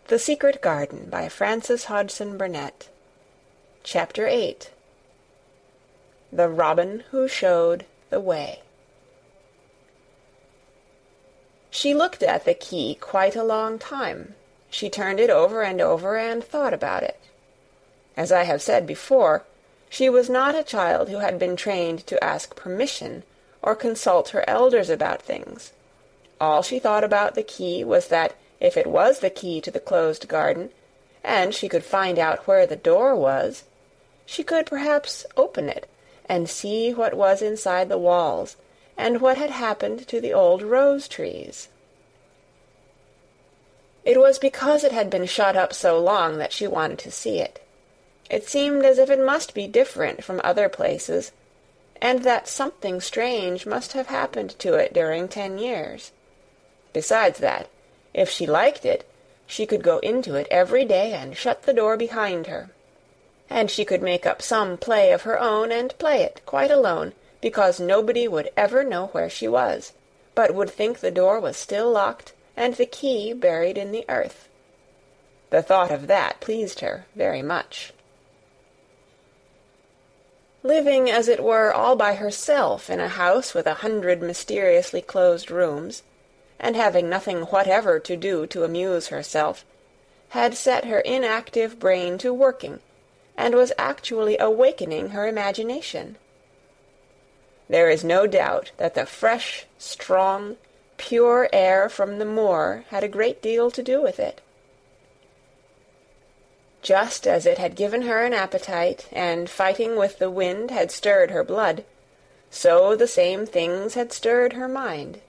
The Secret Garden by Frances Hodgson Burnett. Chapter 8. The Robin Who Showed the Way. She looked at the key quite a long time. She turned it over and thought about it. As I have said before, she was not a child who had been trained to ask permission or consult her elders about things. All she thought about the key was that if it was the key to the closed garden, and she could find out where the door was, she could perhaps open it and see what was inside the walls, and what had happened to the old rose-trees. It was because it had been shut up so long that she wanted to see it. It seemed as if it must be different from other places, and that something strange must have happened to it during 10 years. Besides that, if she liked it, she could go into it every day and shut the door behind her. And she could make up some play of her own and play it quite alone, because nobody would ever know where she was, but would think the door was still locked and the key buried in the earth. The thought of that pleased her very much. Living, as it were, all by herself in a house with 100 mysteriously closed rooms, and having nothing whatever to do to amuse herself, had set her inactive brain to working, and was actually awakening her imagination. There is no doubt that the fresh, strong, pure air from the moor had a great deal to do with it. Just as it had given her an appetite, and fighting with the wind had stirred her blood, so the same things had stirred her mind.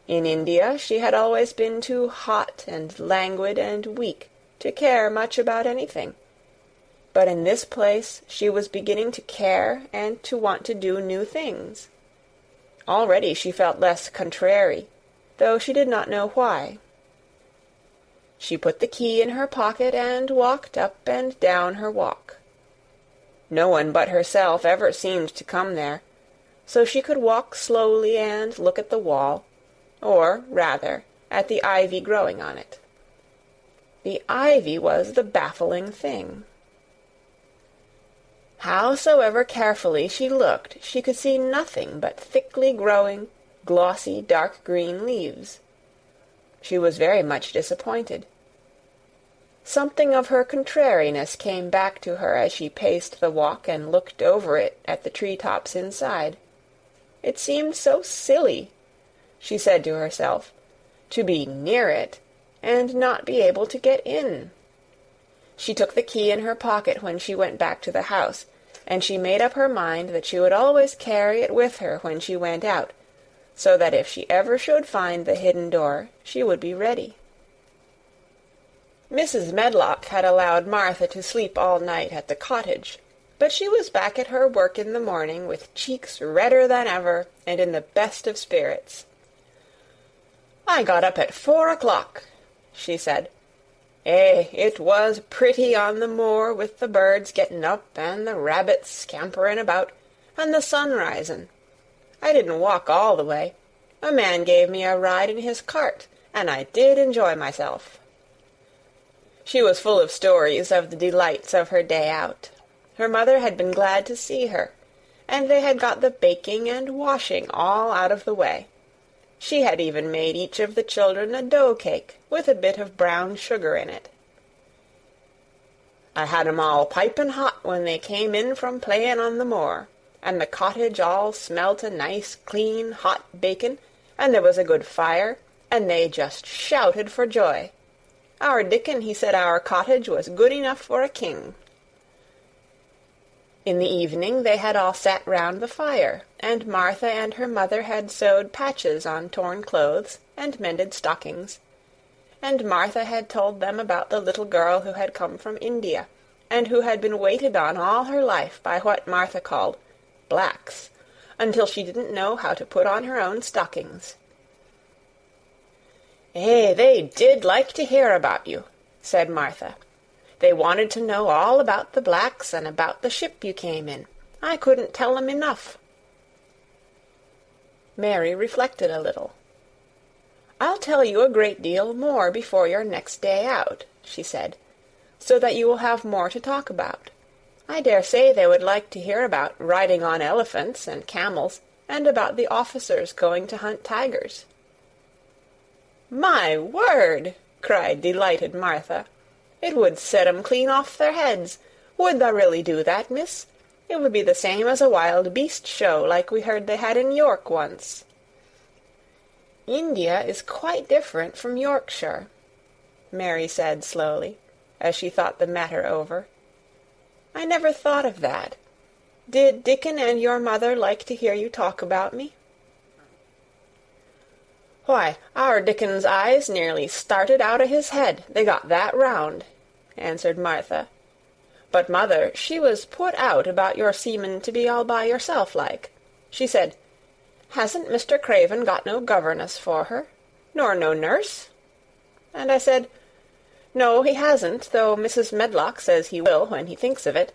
In India she had always been too hot and languid and weak to care much about anything, but in this place she was beginning to care and to want to do new things. Already she felt less contrary, though she did not know why. She put the key in her pocket and walked up and down her walk. No one but herself ever seemed to come there, so she could walk slowly and look at the wall, or, rather, at the ivy growing on it. The ivy was the baffling thing. Howsoever carefully she looked, she could see nothing but thickly growing, glossy, dark green leaves. She was very much disappointed. Something of her contrariness came back to her as she paced the walk and looked over it at the tree-tops inside. It seemed so silly, she said to herself, to be near it and not be able to get in. She took the key in her pocket when she went back to the house, and she made up her mind that she would always carry it with her when she went out, so that if she ever should find the hidden door, she would be ready. Mrs. Medlock had allowed Martha to sleep all night at the cottage, but she was back at her work in the morning with cheeks redder than ever and in the best of spirits. "I got up at 4 o'clock," she said. It was pretty on the moor with the birds getting up and the rabbits scampering about and the sun rising. I didn't walk all the way. A man gave me a ride in his cart, and I did enjoy myself." She was full of stories of the delights of her day out. Her mother had been glad to see her, and they had got the baking and washing all out of the way. She had even made each of the children a dough-cake with a bit of brown sugar in it. "I had 'em all piping hot when they came in from playing on the moor, and the cottage all smelt a nice, clean, hot bacon, and there was a good fire, and they just shouted for joy. Our Dickon, he said our cottage was good enough for a king." In the evening they had all sat round the fire, and Martha and her mother had sewed patches on torn clothes and mended stockings, and Martha had told them about the little girl who had come from India, and who had been waited on all her life by what Martha called blacks, until she didn't know how to put on her own stockings. They did like to hear about you," said Martha. "They wanted to know all about the blacks and about the ship you came in. I couldn't tell 'em enough." Mary reflected a little. "I'll tell you a great deal more before your next day out," she said, "so that you will have more to talk about. I dare say they would like to hear about riding on elephants and camels, and about the officers going to hunt tigers." "My word!" cried delighted Martha. "It would set 'em clean off their heads. Would tha really do that, miss? It would be the same as a wild beast show, like we heard they had in York once." "India is quite different from Yorkshire," Mary said slowly, as she thought the matter over. "I never thought of that. Did Dickon and your mother like to hear you talk about me?" "Why, our Dickon's eyes nearly started out o' his head, they got that round," answered Martha. "But mother, she was put out about your seemin' to be all by yourself like. She said, 'Hasn't Mr. Craven got no governess for her, nor no nurse?' And I said, 'No, he hasn't, though Mrs. Medlock says he will when he thinks of it.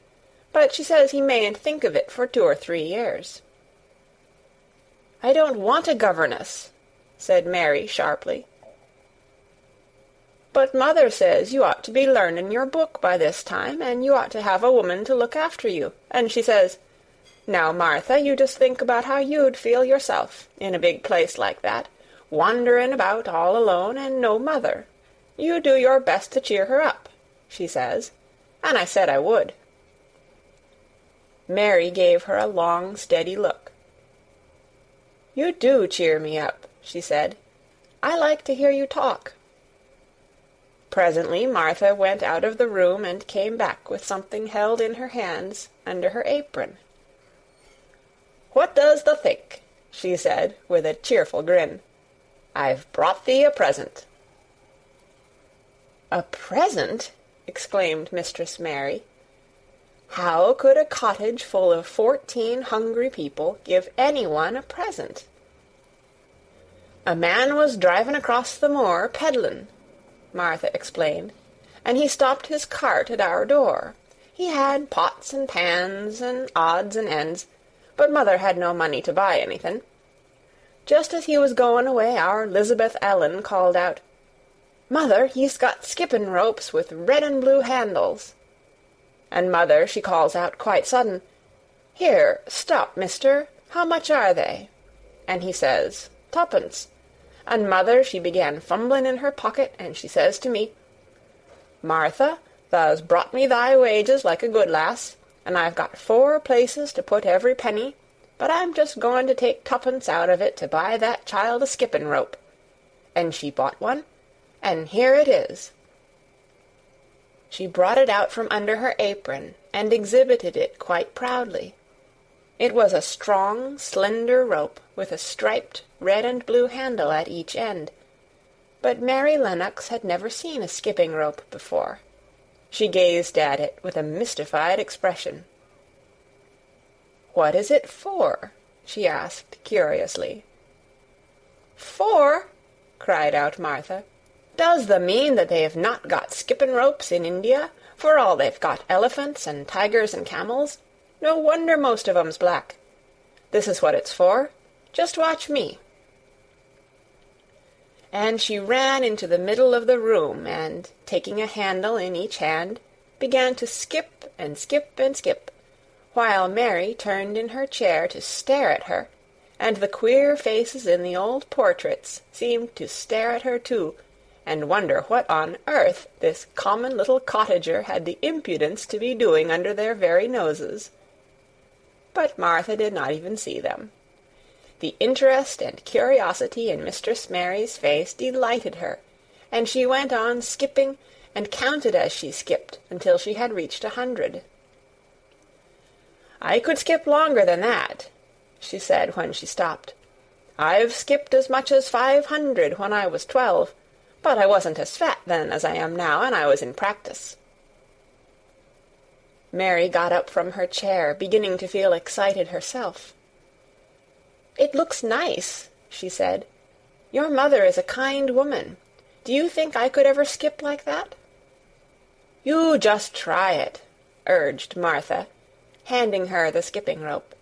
But she says he mayn't think of it for 2 or 3 years.' "I don't want a governess," said Mary sharply. "But mother says you ought to be learnin' your book by this time, and you ought to have a woman to look after you. And she says, 'Now, Martha, you just think about how you'd feel yourself, in a big place like that, wanderin' about all alone, and no mother. You do your best to cheer her up,' she says. And I said I would." Mary gave her a long, steady look. "You do cheer me up," she said. "I like to hear you talk." Presently Martha went out of the room and came back with something held in her hands under her apron. "What does thee think?" she said, with a cheerful grin. "I've brought thee a present." "A present?" exclaimed Mistress Mary. "How could a cottage full of 14 hungry people give anyone a present?" "A man was drivin' across the moor, peddlin'," Martha explained, "and he stopped his cart at our door. He had pots and pans and odds and ends, but mother had no money to buy anything. Just as he was going away, our Lizabeth Ellen called out, 'Mother, he's got skippin' ropes with red and blue handles.' And mother, she calls out quite sudden, 'Here, stop, mister, how much are they?' And he says, 'Tuppence.' And mother, she began fumblin' in her pocket, and she says to me, 'Martha, thou's brought me thy wages like a good lass, and I've got 4 places to put every penny, but I'm just going to take 2pence out of it to buy that child a skippin' rope.' And she bought one, and here it is." She brought it out from under her apron, and exhibited it quite proudly. It was a strong, slender rope, with a striped red and blue handle at each end. But Mary Lennox had never seen a skipping rope before. She gazed at it with a mystified expression. "What is it for?" she asked curiously. "For?" cried out Martha. "Does the mean that they've not got skippin' ropes in India, for all they've got elephants and tigers and camels? No wonder most of 'em's black. This is what it's for. Just watch me." And she ran into the middle of the room, and, taking a handle in each hand, began to skip and skip and skip, while Mary turned in her chair to stare at her, and the queer faces in the old portraits seemed to stare at her too, and wonder what on earth this common little cottager had the impudence to be doing under their very noses. But Martha did not even see them. The interest and curiosity in Mistress Mary's face delighted her, and she went on skipping and counted as she skipped until she had reached 100. "I could skip longer than that," she said when she stopped. "I've skipped as much as 500 when I was 12, but I wasn't as fat then as I am now, and I was in practice." Mary got up from her chair, beginning to feel excited herself. "It looks nice," she said. "Your mother is a kind woman. Do you think I could ever skip like that?" "You just try it," urged Martha, handing her the skipping rope.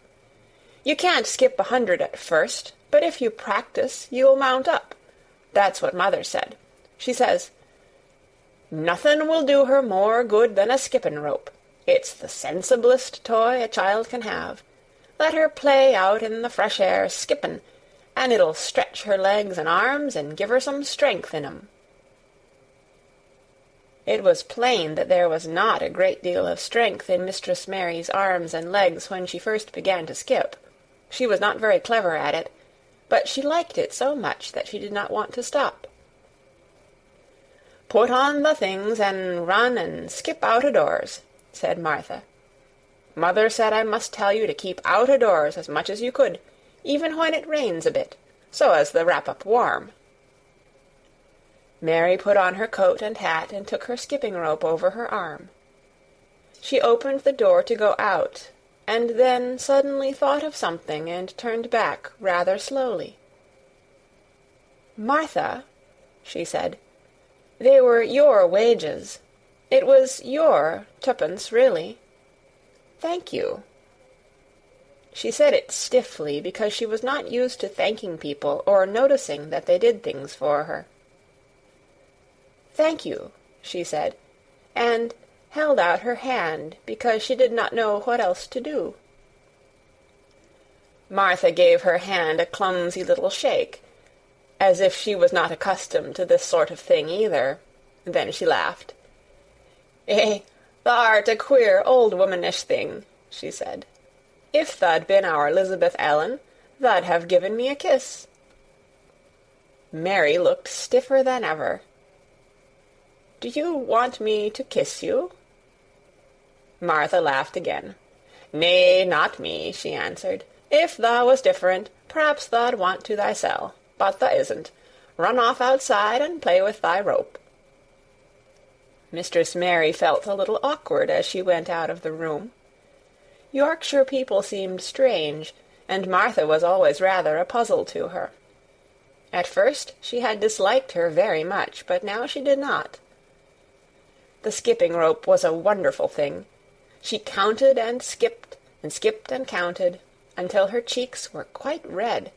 "You can't skip 100 at first, but if you practice, you'll mount up. That's what Mother said. She says, "Nothin' will do her more good than a skippin' rope. It's the sensiblest toy a child can have. Let her play out in the fresh air skippin', and it'll stretch her legs and arms and give her some strength in 'em." It was plain that there was not a great deal of strength in Mistress Mary's arms and legs when she first began to skip. She was not very clever at it, but she liked it so much that she did not want to stop. "Put on the things and run and skip out-o-doors," said Martha. "Mother said I must tell you to keep out-o-doors as much as you could, even when it rains a bit, so as to wrap up warm." Mary put on her coat and hat and took her skipping rope over her arm. She opened the door to go out, and then suddenly thought of something and turned back rather slowly. "Martha," she said, "they were your wages. It was your twopence, really. Thank you." She said it stiffly because she was not used to thanking people or noticing that they did things for her. "Thank you," she said, and held out her hand because she did not know what else to do. Martha gave her hand a clumsy little shake, as if she was not accustomed to this sort of thing either. Then she laughed. Tha'rt a queer old womanish thing," she said. "If tha'd been our Elizabeth Ellen, tha'd have given me a kiss." Mary looked stiffer than ever. "Do you want me to kiss you?" Martha laughed again. "Nay, not me," she answered. "If tha was different, p'raps tha'd want to thysel, but tha isn't. Run off outside and play with thy rope." Mistress Mary felt a little awkward as she went out of the room. Yorkshire people seemed strange, and Martha was always rather a puzzle to her. At first she had disliked her very much, but now she did not. The skipping rope was a wonderful thing. She counted and skipped and counted, until her cheeks were quite red,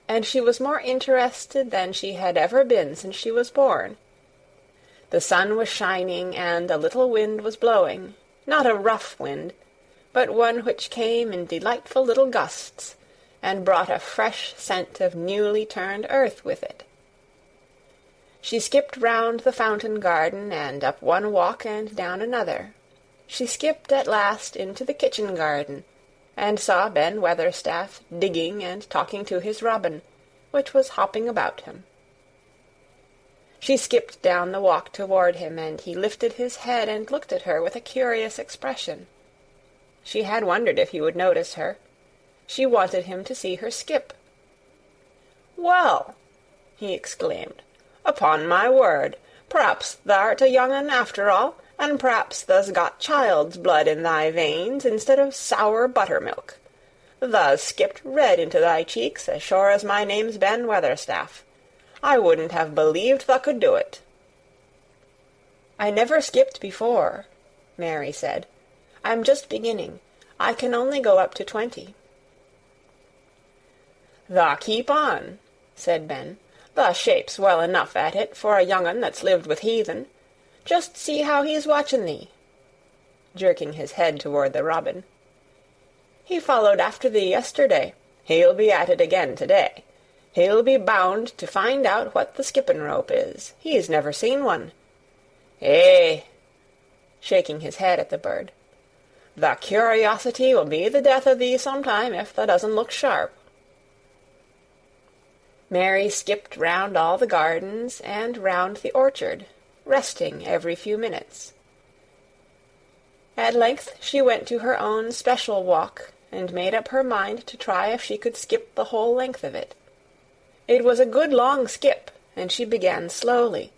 and she was more interested than she had ever been since she was born. The sun was shining, and a little wind was blowing, not a rough wind, but one which came in delightful little gusts, and brought a fresh scent of newly turned earth with it. She skipped round the fountain garden, and up one walk and down another. She skipped at last into the kitchen garden, and saw Ben Weatherstaff digging and talking to his robin, which was hopping about him. She skipped down the walk toward him, and he lifted his head and looked at her with a curious expression. She had wondered if he would notice her. She wanted him to see her skip. "Well," he exclaimed, "upon my word, p'raps tha'rt a young un after all, and p'raps tha's got child's blood in thy veins instead of sour buttermilk. Tha's skipped red into thy cheeks as sure as my name's Ben Weatherstaff. I wouldn't have believed tha could do it." "I never skipped before," Mary said. "I'm just beginning. I can only go up to 20. "Tha keep on," said Ben. "Tha shapes well enough at it for a young un that's lived with heathen. Just see how he's watching thee," jerking his head toward the robin. "He followed after thee yesterday. He'll be at it again to-day. He'll be bound to find out what the skippin' rope is. He's never seen one. Shaking his head at the bird. "The curiosity will be the death of thee sometime if thou doesn't look sharp." Mary skipped round all the gardens and round the orchard, resting every few minutes. At length she went to her own special walk, and made up her mind to try if she could skip the whole length of it. It was a good long skip, and she began slowly,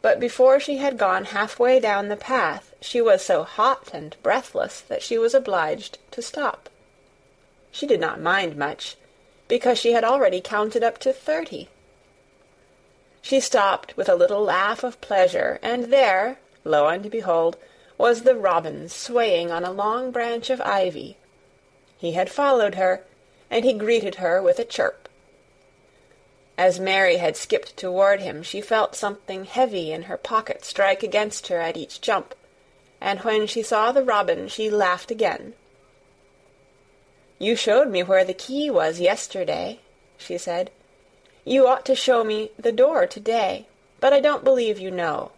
but before she had gone halfway down the path she was so hot and breathless that she was obliged to stop. She did not mind much, because she had already counted up to 30. She stopped with a little laugh of pleasure, and there, lo and behold, was the robin swaying on a long branch of ivy. He had followed her, and he greeted her with a chirp. As Mary had skipped toward him, she felt something heavy in her pocket strike against her at each jump, and when she saw the robin, she laughed again. "You showed me where the key was yesterday," she said. "You ought to show me the door today, but I don't believe you know."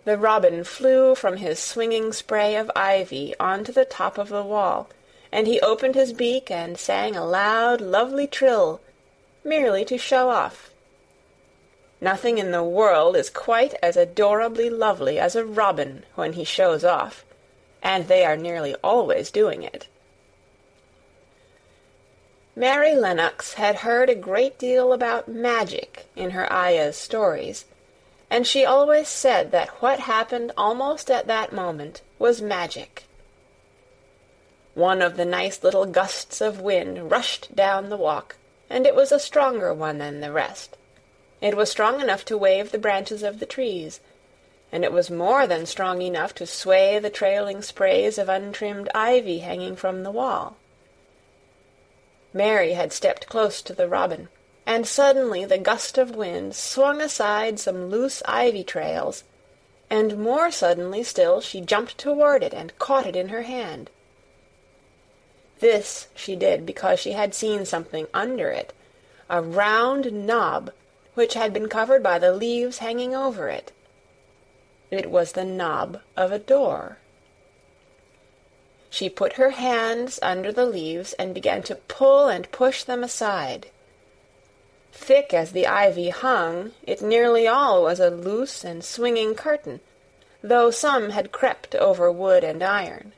The robin flew from his swinging spray of ivy onto the top of the wall, and he opened his beak and sang a loud, lovely trill, merely to show off. Nothing in the world is quite as adorably lovely as a robin when he shows off, and they are nearly always doing it. Mary Lennox had heard a great deal about magic in her Aya's stories, and she always said that what happened almost at that moment was magic. One of the nice little gusts of wind rushed down the walk, and it was a stronger one than the rest. It was strong enough to wave the branches of the trees, and it was more than strong enough to sway the trailing sprays of untrimmed ivy hanging from the wall. Mary had stepped close to the robin, and suddenly the gust of wind swung aside some loose ivy trails, and more suddenly still she jumped toward it and caught it in her hand. This she did because she had seen something under it, a round knob which had been covered by the leaves hanging over it. It was the knob of a door. She put her hands under the leaves and began to pull and push them aside. Thick as the ivy hung, it nearly all was a loose and swinging curtain, though some had crept over wood and iron.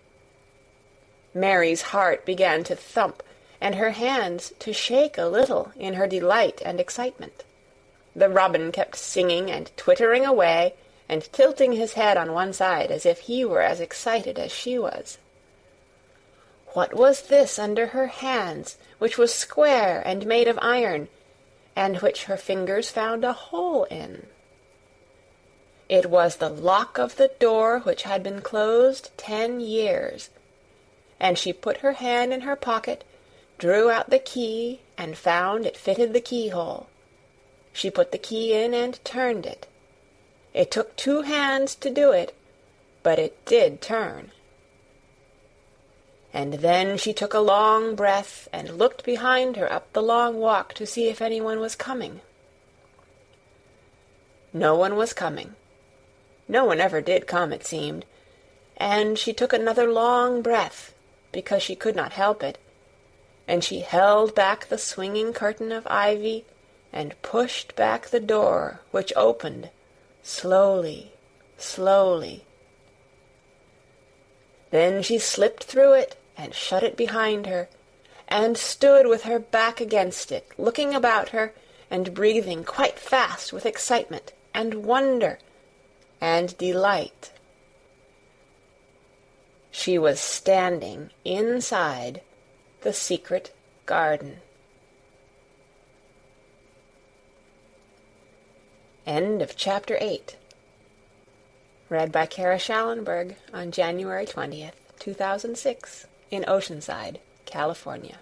Mary's heart began to thump, and her hands to shake a little in her delight and excitement. The robin kept singing and twittering away, and tilting his head on one side as if he were as excited as she was. What was this under her hands, which was square and made of iron, and which her fingers found a hole in? It was the lock of the door which had been closed 10 years, and she put her hand in her pocket, drew out the key, and found it fitted the keyhole. She put the key in and turned it. It took 2 hands to do it, but it did turn. And then she took a long breath and looked behind her up the long walk to see if anyone was coming. No one was coming. No one ever did come, it seemed, and she took another long breath, because she could not help it, and she held back the swinging curtain of ivy and pushed back the door, which opened slowly, slowly. Then she slipped through it and shut it behind her, and stood with her back against it, looking about her and breathing quite fast with excitement and wonder and delight. She was standing inside the secret garden. End of Chapter 8. Read by Kara Schallenberg on January 20th, 2006, in Oceanside, California.